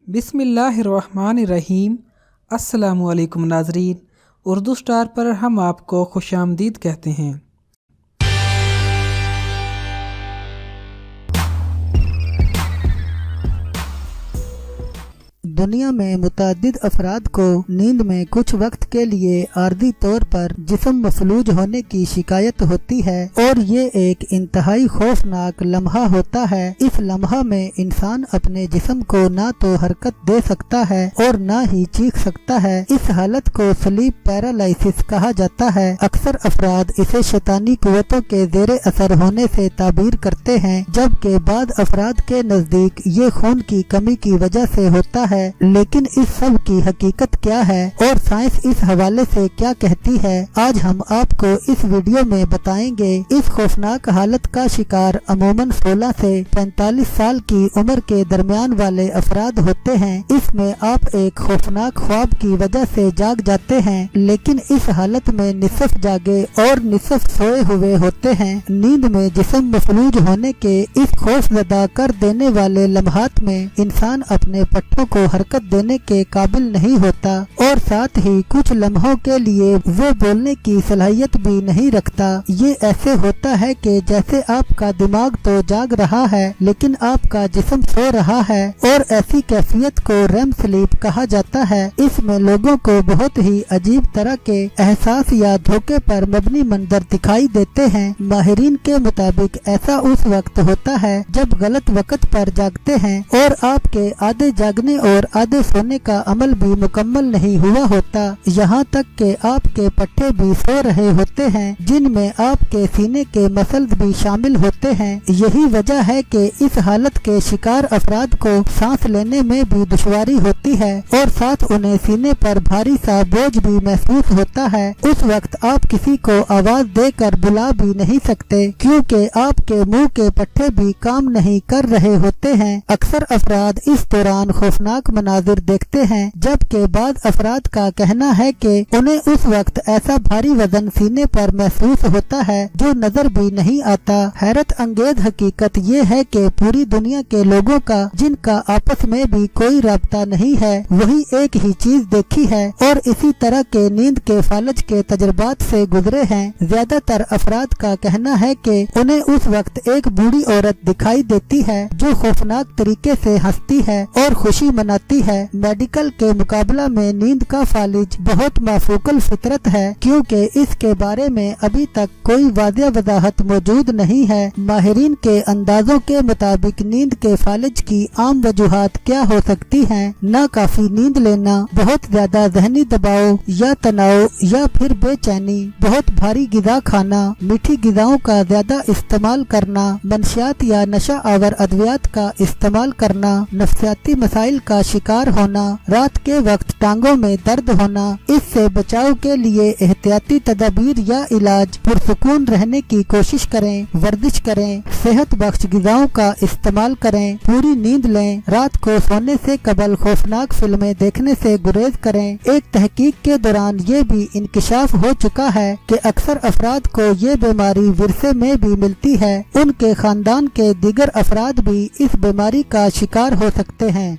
बिस्मिल्लाहिर्रहमानिर्रहीम। अस्सलामुअलैकुम नाज़रीन, उर्दू स्टार पर हम आपको खुशामदीद कहते हैं। दुनिया में मुतअद्दिद अफराद को नींद में कुछ वक्त के लिए आर्जी तौर पर जिस्म मफलूज होने की शिकायत होती है और ये एक इंतहाई खौफनाक लम्हा होता है। इस लम्हा में इंसान अपने जिस्म को ना तो हरकत दे सकता है और ना ही चीख सकता है। इस हालत को स्लीप पैरालिसिस कहा जाता है। अक्सर अफराद इसे शैतानी कुव्वतों के ज़ेरे असर होने से ताबीर करते हैं, जबकि बाद अफराद के नज़दीक ये खून की कमी की वजह से होता है। लेकिन इस सब की हकीकत क्या है और साइंस इस हवाले से क्या कहती है, आज हम आपको इस वीडियो में बताएंगे। इस खौफनाक हालत का शिकार अमूमन 16 से 45 साल की उम्र के दरमियान वाले अफराद होते हैं। इसमें आप एक खौफनाक ख्वाब की वजह से जाग जाते हैं, लेकिन इस हालत में निसफ जागे और निसफ सोए हुए होते हैं। नींद में जिस्म मफलूज होने के इस खौफजदा कर देने वाले लम्हात में इंसान अपने पट्टों को हरकत देने के काबिल नहीं होता और साथ ही कुछ लम्हों के लिए वो बोलने की सलाहियत भी नहीं रखता। ये ऐसे होता है कि जैसे आपका दिमाग तो जाग रहा है लेकिन आपका जिस्म सो रहा है, और ऐसी कैफियत को रेम स्लीप कहा जाता है। इसमें लोगों को बहुत ही अजीब तरह के एहसास या धोखे पर मबनी मंजर दिखाई देते हैं। माहिरीन के मुताबिक ऐसा उस वक्त होता है जब गलत वक्त पर जागते हैं और आपके आधे जागने और आधे सोने का अमल भी मुकम्मल नहीं हुआ होता। यहाँ तक कि आपके पट्टे भी सो रहे होते हैं, जिनमें आपके सीने के मसल्स भी शामिल होते हैं। यही वजह है कि इस हालत के शिकार अफराद को सांस लेने में भी दुश्वारी होती है और साथ उन्हें सीने पर भारी सा बोझ भी महसूस होता है। उस वक्त आप किसी को आवाज देकर बुला भी नहीं सकते, क्योंकि आपके मुंह के पट्टे भी काम नहीं कर रहे होते हैं। अक्सर अफराद इस दौरान खौफनाक मनाजिर देखते हैं, जबकि बाद अफराद का कहना है कि उन्हें उस वक्त ऐसा भारी वजन सीने पर महसूस होता है जो नजर भी नहीं आता। हैरत अंगेज हकीकत ये है कि पूरी दुनिया के लोगों का जिनका आपस में भी कोई राब्ता नहीं है, वही एक ही चीज देखी है और इसी तरह के नींद के फालज के तजुर्बात से गुजरे हैं। ज्यादातर अफराद का कहना है कि उन्हें उस वक्त एक बूढ़ी औरत दिखाई देती है जो खौफनाक तरीके से हंसती है और खुशी मनाती है। मेडिकल के मुकाबला में नींद का फालिज बहुत माफूकल फितरत है, क्योंकि इसके बारे में अभी तक कोई वादिया वजाहत मौजूद नहीं है। माहिरीन के अंदाजों के मुताबिक नींद के फालिज की आम वजूहात क्या हो सकती हैं? नाकाफी नींद लेना, बहुत ज्यादा जहनी दबाव या तनाव या फिर बेचैनी, बहुत भारी गिज़ा खाना, मीठी गिज़ाओं का ज्यादा इस्तेमाल करना, मंशियात या नशा आवर अद्वियात का इस्तेमाल करना, नफ्सियाती मसाइल का शिकार होना, रात के वक्त टांगों में दर्द होना। इससे बचाव के लिए एहतियाती तदाबीर या इलाज पुरसुकून रहने की कोशिश करें, वर्जिश करें, सेहत बख्श गिज़ाओं का इस्तेमाल करें, पूरी नींद लें, रात को सोने से कबल खौफनाक फिल्में देखने से गुरेज करें। एक तहकीक के दौरान ये भी इंकिशाफ हो चुका है कि अक्सर अफराद को ये बीमारी विरसे में भी मिलती है। उनके खानदान के दीगर अफराद भी इस बीमारी का शिकार हो सकते हैं।